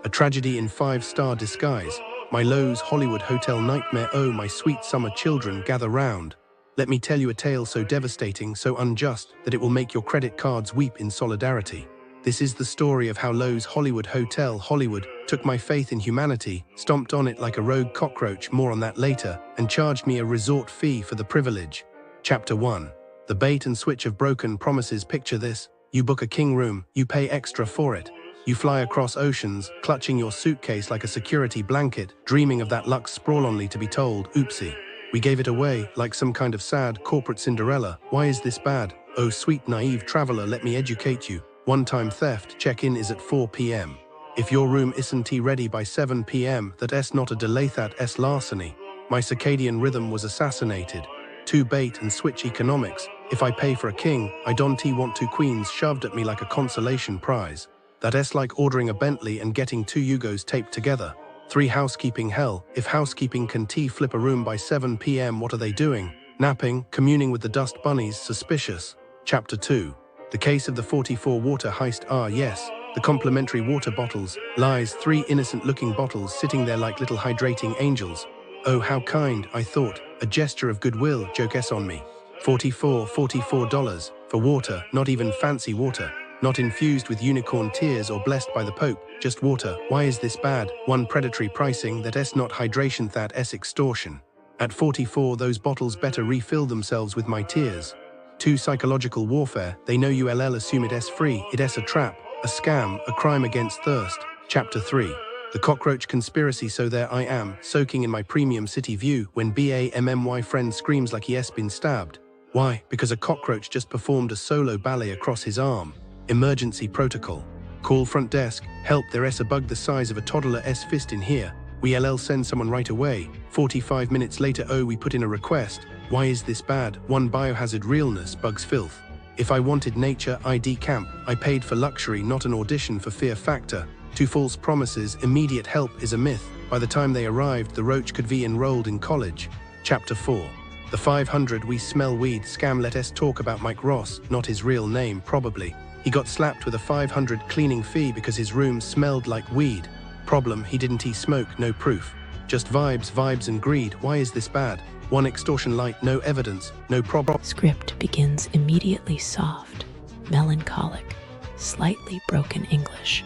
A tragedy in 5-star disguise. My Loews Hollywood Hotel nightmare. Oh, my sweet summer children, gather round. Let me tell you a tale so devastating, so unjust, that it will make your credit cards weep in solidarity. This is the story of how Loews Hollywood Hotel Hollywood took my faith in humanity, stomped on it like a rogue cockroach, more on that later, and charged me a resort fee for the privilege. Chapter 1. The bait and switch of broken promises. Picture this. You book a king room, you pay extra for it. You fly across oceans, clutching your suitcase like a security blanket, dreaming of that luxe sprawl, only to be told, oopsie. We gave it away, like some kind of sad corporate Cinderella. Why is this bad? Oh, sweet naive traveler, let me educate you. One-time theft, check-in is at 4 p.m. If your room isn't ready by 7 p.m, that's not a delay, that's larceny. My circadian rhythm was assassinated. Two bait and switch economics. If I pay for a king, I don't want two queens shoved at me like a consolation prize. That's like ordering a Bentley and getting two Yugos taped together. 3 housekeeping hell. If housekeeping can flip a room by 7 p.m, what are they doing? Napping, communing with the dust bunnies, suspicious. Chapter 2. The case of the 44 water heist. Ah yes, the complimentary water bottles. Lies, 3 innocent-looking bottles sitting there like little hydrating angels. Oh, how kind, I thought. A gesture of goodwill, joke S on me. $44 for water, not even fancy water. Not infused with unicorn tears or blessed by the Pope, just water. Why is this bad? 1 predatory pricing, that's not hydration, that's extortion. At 44, those bottles better refill themselves with my tears. 2 psychological warfare. They know ULL, assume it's free, it's a trap, a scam, a crime against thirst. Chapter 3. The cockroach conspiracy. So there I am, soaking in my premium city view, when BAMMY friend screams like he has been stabbed. Why? Because a cockroach just performed a solo ballet across his arm. Emergency protocol. Call front desk, help, there's a bug the size of a toddler's fist in here. We send someone right away. 45 minutes later, oh, we put in a request. Why is this bad? 1 biohazard realness, bugs filth. If I wanted nature ID camp, I paid for luxury, not an audition for Fear Factor. 2 false promises, immediate help is a myth. By the time they arrived, the roach could be enrolled in college. Chapter 4. The 500 we smell weed scam. Let's talk about Mike Ross, not his real name probably. He got slapped with a 500 cleaning fee because his room smelled like weed. Problem, he didn't smoke, no proof. Just vibes and greed. Why is this bad? 1 extortion light, no evidence, no problem. Script begins immediately soft, melancholic, slightly broken English.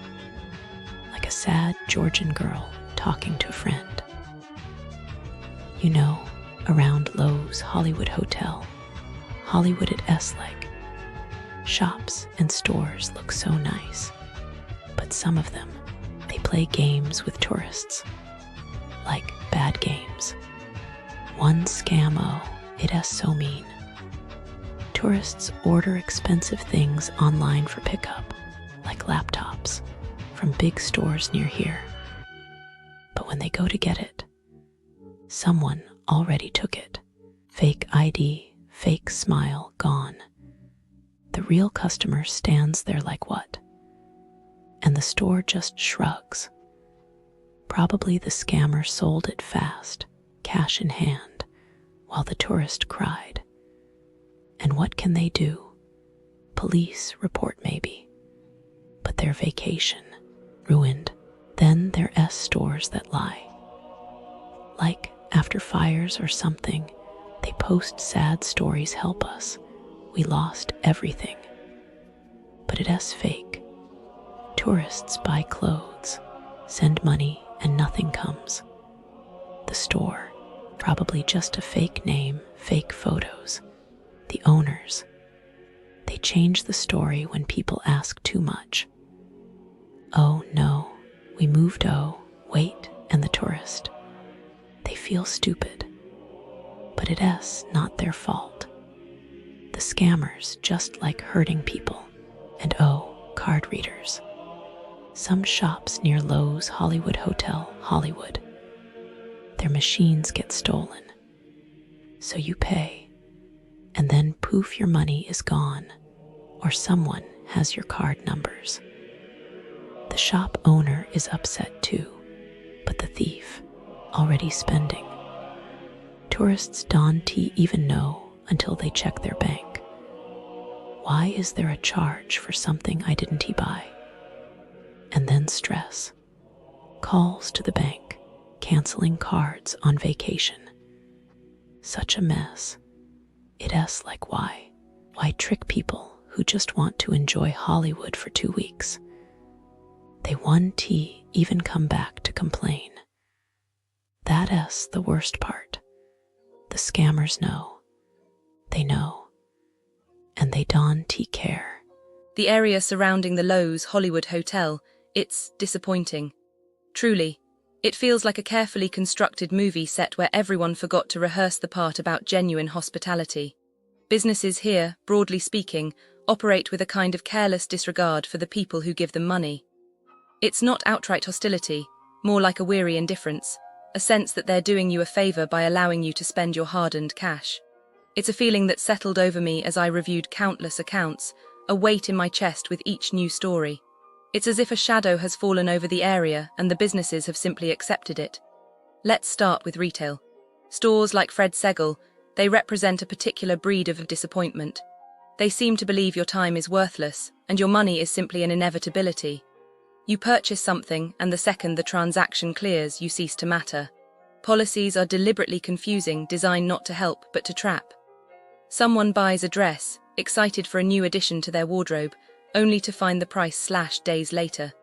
Like a sad Georgian girl talking to a friend. You know, around Loews Hollywood Hotel, Hollywood at S-like. Shops and stores look so nice, but some of them, they play games with tourists, like bad games. 1 scam, it's so mean. Tourists order expensive things online for pickup, like laptops, from big stores near here. But when they go to get it, someone already took it. Fake ID, fake smile, gone. The real customer stands there like, what? And the store just shrugs. Probably the scammer sold it fast, cash in hand, while the tourist cried. And what can they do? Police report maybe. But their vacation, ruined. Then their stores that lie. Like after fires or something, they post sad stories, help us. We lost everything. But it's fake. Tourists buy clothes, send money, and nothing comes. The store, probably just a fake name, fake photos. The owners, they change the story when people ask too much. Oh no, we moved, oh, wait, and the tourist. They feel stupid, but it's not their fault. The scammers just like hurting people, and card readers. Some shops near Loews Hollywood Hotel, Hollywood. Their machines get stolen. So you pay, and then poof, your money is gone, or someone has your card numbers. The shop owner is upset too, but the thief, already spending. Tourists don't even know until they check their bank. Why is there a charge for something I didn't buy? And then stress. Calls to the bank, canceling cards on vacation. Such a mess. It's like why? Why trick people who just want to enjoy Hollywood for 2 weeks? They won't even come back to complain. That's the worst part. The scammers know. They know. And they don't care. The area surrounding the Loews Hollywood Hotel, it's disappointing. Truly, it feels like a carefully constructed movie set where everyone forgot to rehearse the part about genuine hospitality. Businesses here, broadly speaking, operate with a kind of careless disregard for the people who give them money. It's not outright hostility, more like a weary indifference, a sense that they're doing you a favor by allowing you to spend your hard-earned cash. It's a feeling that settled over me as I reviewed countless accounts, a weight in my chest with each new story. It's as if a shadow has fallen over the area and the businesses have simply accepted it. Let's start with retail. Stores like Fred Segal, they represent a particular breed of disappointment. They seem to believe your time is worthless and your money is simply an inevitability. You purchase something and the second the transaction clears, you cease to matter. Policies are deliberately confusing, designed not to help but to trap. Someone buys a dress, excited for a new addition to their wardrobe, only to find the price slashed days later.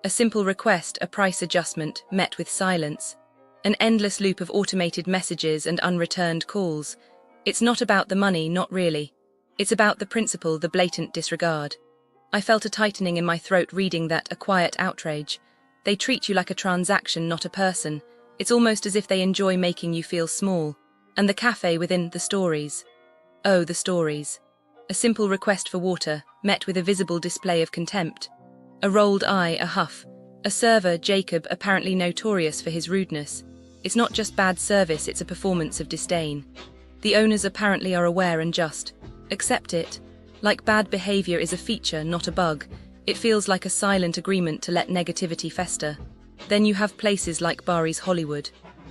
A simple request, a price adjustment, met with silence. An endless loop of automated messages and unreturned calls. It's not about the money, not really. It's about the principle, the blatant disregard. I felt a tightening in my throat reading that, a quiet outrage. They treat you like a transaction, not a person. It's almost as if they enjoy making you feel small. And the cafe within, the stories. Oh, the stories. A simple request for water, met with a visible display of contempt. A rolled eye, a huff. A server, Jacob, apparently notorious for his rudeness. It's not just bad service, it's a performance of disdain. The owners apparently are aware and just accept it. Like bad behavior is a feature, not a bug. It feels like a silent agreement to let negativity fester. Then you have places like Bodega Hollywood.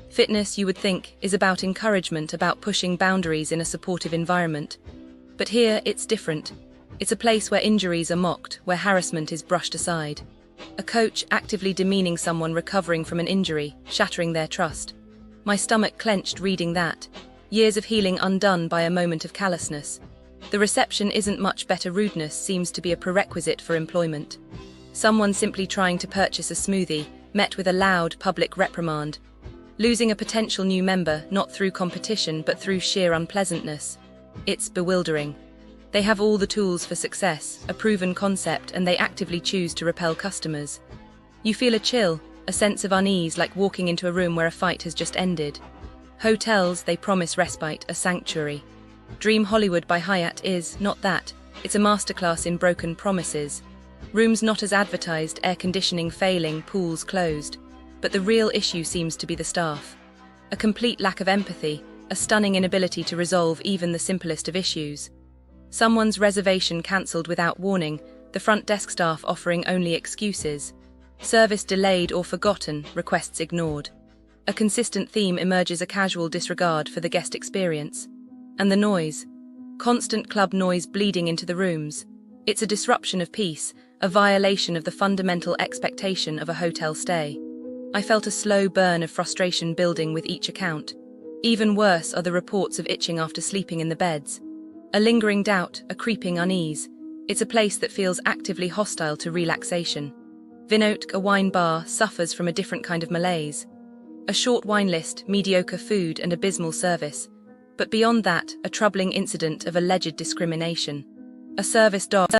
Fitness, you would think, is about encouragement, about pushing boundaries in a supportive environment. But here, it's different. It's a place where injuries are mocked, where harassment is brushed aside. A coach actively demeaning someone recovering from an injury, shattering their trust. My stomach clenched reading that. Years of healing undone by a moment of callousness. The reception isn't much better. Rudeness seems to be a prerequisite for employment. Someone simply trying to purchase a smoothie, met with a loud public reprimand. Losing a potential new member, not through competition but through sheer unpleasantness. It's bewildering. They have all the tools for success, a proven concept, and they actively choose to repel customers. You feel a chill, a sense of unease, like walking into a room where a fight has just ended. Hotels, they promise respite, a sanctuary. Dream Hollywood by Hyatt is not that. It's a masterclass in broken promises. Rooms not as advertised, air conditioning failing, pools closed. But the real issue seems to be the staff. A complete lack of empathy, a stunning inability to resolve even the simplest of issues. Someone's reservation cancelled without warning, the front desk staff offering only excuses. Service delayed or forgotten, requests ignored. A consistent theme emerges, a casual disregard for the guest experience. And the noise. Constant club noise bleeding into the rooms. It's a disruption of peace, a violation of the fundamental expectation of a hotel stay. I felt a slow burn of frustration building with each account. Even worse are the reports of itching after sleeping in the beds. A lingering doubt, a creeping unease. It's a place that feels actively hostile to relaxation. Vinoteque, a wine bar, suffers from a different kind of malaise. A short wine list, mediocre food and abysmal service. But beyond that, a troubling incident of alleged discrimination. A service dog